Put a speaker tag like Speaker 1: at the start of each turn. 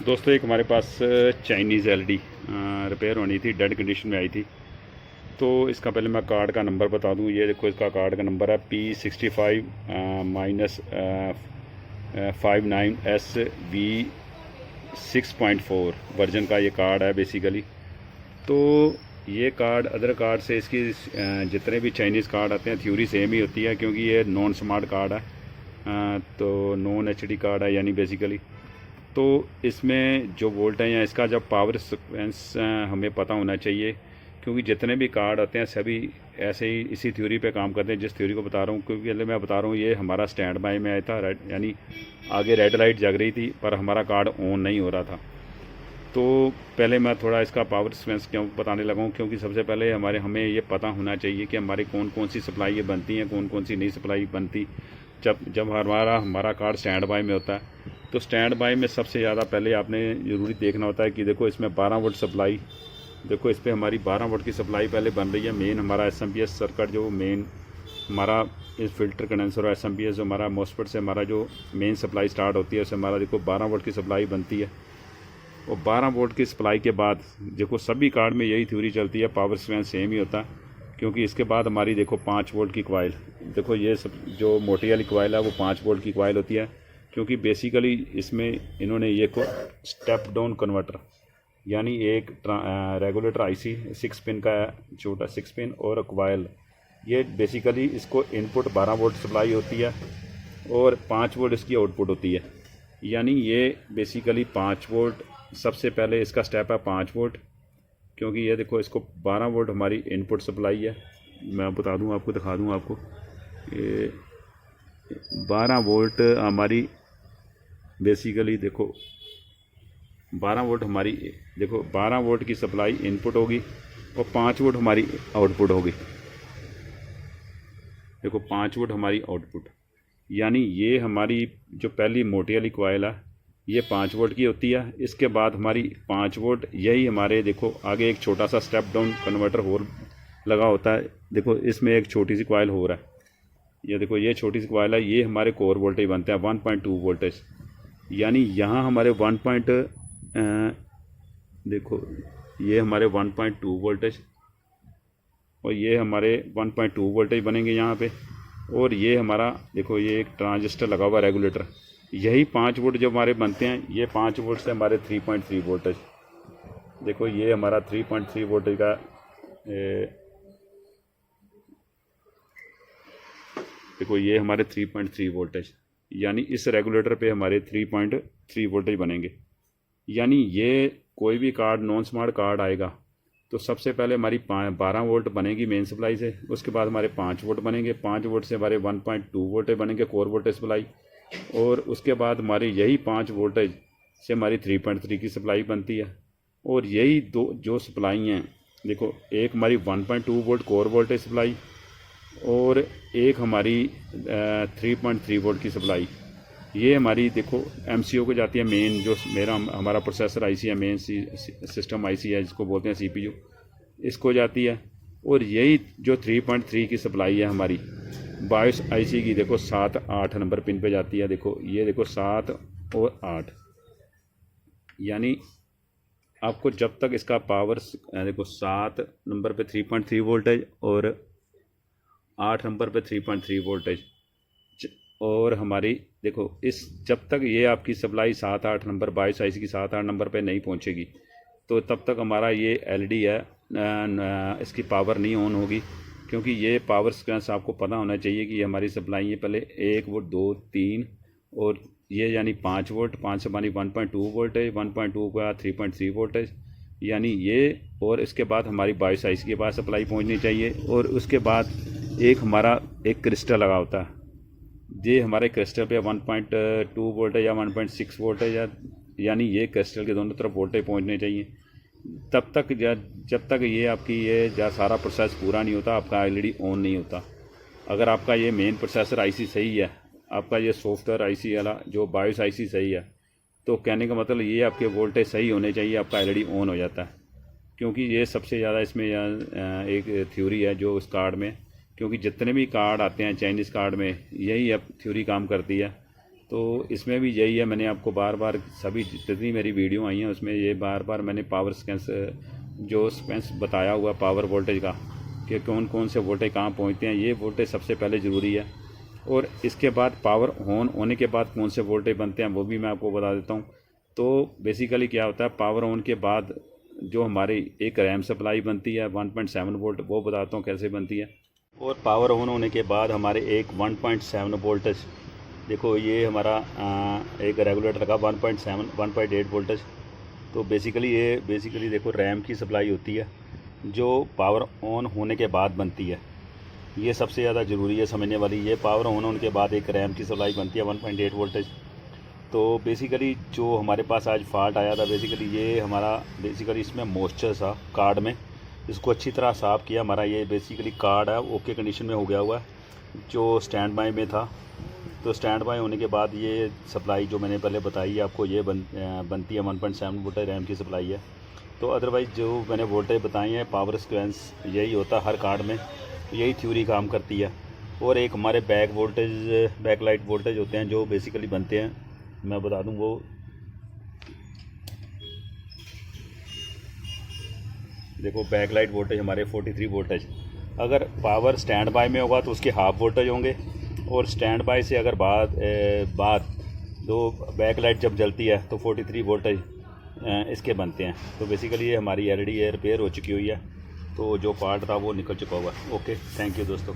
Speaker 1: दोस्तों एक हमारे पास चाइनीज़ एलईडी रिपेयर होनी थी, डेड कंडीशन में आई थी। तो इसका पहले मैं कार्ड का नंबर बता दूं। ये देखो, इसका कार्ड का नंबर है P65-59SV6.4 वर्जन का ये कार्ड है बेसिकली। तो ये कार्ड अदर कार्ड से इसकी जितने भी चाइनीज़ कार्ड आते हैं थ्योरी सेम ही होती है, क्योंकि ये नॉन स्मार्ट कार्ड है। तो नॉन एचडी कार्ड है यानी बेसिकली। तो इसमें जो वोल्ट है या इसका जब पावर सिक्वेंस हमें पता होना चाहिए, क्योंकि जितने भी कार्ड आते हैं सभी ऐसे ही इसी थ्योरी पे काम करते हैं जिस थ्योरी को बता रहा हूँ। क्योंकि पहले मैं बता रहा हूँ, ये हमारा स्टैंड बाय में आया था, रेड यानी आगे रेड लाइट जग रही थी पर हमारा कार्ड ऑन नहीं हो रहा था। तो पहले मैं थोड़ा इसका पावर सिक्वेंस क्यों बताने लगा हूँ, क्योंकि सबसे पहले हमें ये पता होना चाहिए कि हमारी कौन कौन सी सप्लाई बनती हैं, कौन कौन सी नहीं सप्लाई बनती। जब हमारा कार्ड स्टैंड बाय में होता है, तो स्टैंड बाय में सबसे ज़्यादा पहले आपने ज़रूरी देखना होता है कि देखो इसमें 12 वोल्ट सप्लाई, देखो इस पर हमारी 12 वोल्ट की सप्लाई पहले बन रही है। मेन हमारा एसएमपीएस सर्किट जो मेन हमारा इस फिल्टर कंडेंसर और एसएमपीएस जो हमारा मॉसफेट से हमारा जो मेन सप्लाई स्टार्ट होती है, उससे हमारा देखो 12 वोल्ट की सप्लाई बनती है। और 12 वोल्ट की सप्लाई के बाद देखो सभी कार्ड में यही थ्योरी चलती है, पावर सीक्वेंस सेम ही होता है। क्योंकि इसके बाद हमारी देखो 5 वोल्ट की कॉइल, देखो ये सब जो मोटी वाली कॉइल है वो 5 वोल्ट की कॉइल होती है। क्योंकि बेसिकली इसमें इन्होंने ये को स्टेप डाउन कन्वर्टर यानी एक रेगुलेटर आईसी 6 पिन का छोटा 6 पिन और कॉइल, ये बेसिकली इसको इनपुट 12 वोल्ट सप्लाई होती है और 5 वोल्ट इसकी आउटपुट होती है। यानी ये बेसिकली 5 वोल्ट सबसे पहले इसका स्टेप है 5 वोल्ट। क्योंकि ये देखो इसको 12 वोल्ट हमारी इनपुट सप्लाई है। मैं बता दूं आपको, दिखा दूं आपको, ये 12 वोल्ट हमारी बेसिकली देखो 12 वोल्ट हमारी, देखो 12 वोल्ट की सप्लाई इनपुट होगी और 5 वोल्ट हमारी आउटपुट होगी। देखो 5 वोल्ट हमारी आउटपुट, यानी ये हमारी जो पहली मोटी वाली कॉइल है ये 5 वोल्ट की होती है। इसके बाद हमारी 5 वोल्ट यही हमारे देखो आगे एक छोटा सा स्टेप डाउन कन्वर्टर होल लगा होता है। देखो इसमें एक छोटी सी कॉइल हो रहा है, ये देखो ये छोटी सी कॉइल है, ये हमारे कोर वोल्टेज बनते हैं 1.2 वोल्टेज। यानी यहाँ हमारे देखो ये हमारे 1.2 वोल्टेज और ये हमारे 1.2 वोल्टेज बनेंगे यहाँ पे। और ये हमारा देखो ये एक ट्रांजिस्टर लगा हुआ रेगुलेटर, यही 5 वोल्ट जो हमारे बनते हैं, ये 5 वोल्ट से हमारे 3.3 वोल्टेज। देखो ये हमारा 3.3 वोल्टेज का देखो ये हमारे 3.3 वोल्टेज, यानी इस रेगुलेटर पे हमारे 3.3 वोल्टेज बनेंगे। यानी ये कोई भी कार्ड नॉन स्मार्ट कार्ड आएगा तो सबसे पहले हमारी 12 वोल्ट बनेगी मेन सप्लाई से, उसके बाद हमारे 5 वोल्ट बनेंगे, 5 वोल्ट से हमारे 1.2 वोल्टेज बनेंगे कोर वोल्टेज सप्लाई, और उसके बाद हमारी यही 5 वोल्टेज से हमारी 3.3 की सप्लाई बनती है। और यही दो जो सप्लाई हैं, देखो एक हमारी 1.2 वोल्ट कोर वोल्टेज सप्लाई और एक हमारी 3.3 वोल्ट की सप्लाई, ये हमारी देखो एमसीयू को जाती है। मेन जो हमारा प्रोसेसर आईसी है, मेन सिस्टम आईसी है जिसको बोलते हैं सीपीयू, इसको जाती है। और यही जो 3.3 की सप्लाई है हमारी बायोस आईसी की, देखो 7-8 नंबर पिन पे जाती है। देखो ये देखो 7 और 8, यानी आपको जब तक इसका पावर देखो 7 नंबर पे 3.3 वोल्टेज और 8 नंबर पे 3.3 वोल्टेज, और हमारी देखो इस जब तक ये आपकी सप्लाई 7-8 नंबर बाईस आईसी की 7-8 नंबर पे नहीं पहुंचेगी तो तब तक हमारा ये एलईडी है इसकी पावर नहीं ऑन होगी। क्योंकि ये पावर सीक्वेंस आपको पता होना चाहिए कि हमारी सप्लाई है पहले 1 वोल्ट 2 3 और ये यानी 5 वोल्ट, 5 से हमारी 1.2 वोल्टेज, 1.2 का 3.3 वोल्टेज, यानी ये। और इसके बाद हमारी 22 आईसी के पास सप्लाई पहुंचनी चाहिए। और उसके बाद एक हमारा एक क्रिस्टल लगा होता है, ये हमारे क्रिस्टल पे 1.2 वोल्टेज या 1.6 वोल्टेज, यानी ये क्रिस्टल के दोनों तरफ वोल्टेज पहुंचने चाहिए। तब तक जब तक ये आपकी ये सारा प्रोसेस पूरा नहीं होता, आपका एलईडी ऑन नहीं होता। अगर आपका ये मेन प्रोसेसर आईसी सही है, आपका ये सॉफ्टवेयर आईसी वाला जो बायोस आईसी सही है, तो कहने का मतलब ये आपके वोल्टेज सही होने चाहिए, आपका एलईडी ऑन हो जाता है। क्योंकि ये सबसे ज़्यादा इसमें एक थ्योरी है जो उस कार्ड में, क्योंकि जितने भी कार्ड आते हैं चाइनीज़ कार्ड में यही अब थ्योरी काम करती है तो इसमें भी यही है, मैंने आपको बार बार सभी जितनी मेरी वीडियो आई हैं उसमें ये बार बार मैंने पावर स्केंस जो स्पेंस बताया हुआ पावर वोल्टेज का कि कौन कौन से वोल्टेज कहाँ पहुँचते हैं, ये वोल्टेज सबसे पहले ज़रूरी है। और इसके बाद पावर ऑन होने के बाद कौन से वोल्टेज बनते हैं वो भी मैं आपको बता देता हूँ। तो बेसिकली क्या होता है, पावर ऑन के बाद जो हमारी एक रैम सप्लाई बनती है 1.7 वोल्ट, वो बताता हूँ कैसे बनती है। और पावर ऑन होने के बाद हमारे एक 1.7 वोल्टेज, देखो ये हमारा एक रेगुलेटर का 1.7 1.8 वोल्टेज। तो बेसिकली देखो रैम की सप्लाई होती है जो पावर ऑन होने के बाद बनती है। ये सबसे ज़्यादा ज़रूरी है समझने वाली। ये पावर ऑन होने के बाद एक रैम की सप्लाई बनती है 1.8 वोल्टेज। तो बेसिकली जो हमारे पास आज फॉल्ट आया था, बेसिकली इसमें मॉइस्चर था कार्ड में, इसको अच्छी तरह साफ़ किया। हमारा ये बेसिकली कार्ड है ओके कंडीशन में हो गया हुआ है जो स्टैंड बाय में था। तो स्टैंड बाय होने के बाद ये सप्लाई जो मैंने पहले बताई है आपको, ये बनती है 1.7 वोल्टेज रैम की सप्लाई है। तो अदरवाइज़ जो मैंने वोल्टेज बताई हैं पावर सीक्वेंस यही होता है हर कार्ड में, यही थ्योरी काम करती है। और एक हमारे बैक लाइट वोल्टेज होते हैं जो बेसिकली बनते हैं, मैं बता दूं वो देखो बैक लाइट वोल्टेज हमारे 43 वोल्टेज। अगर पावर स्टैंड बाय में होगा तो उसके हाफ वोल्टेज होंगे, और स्टैंड बाय से अगर बाद दो बैक लाइट जब जलती है तो 43 वोल्टेज इसके बनते हैं। तो बेसिकली ये हमारी एलईडी रिपेयर हो चुकी हुई है, तो जो पार्ट था वो निकल चुका हुआ है। ओके, थैंक यू दोस्तों।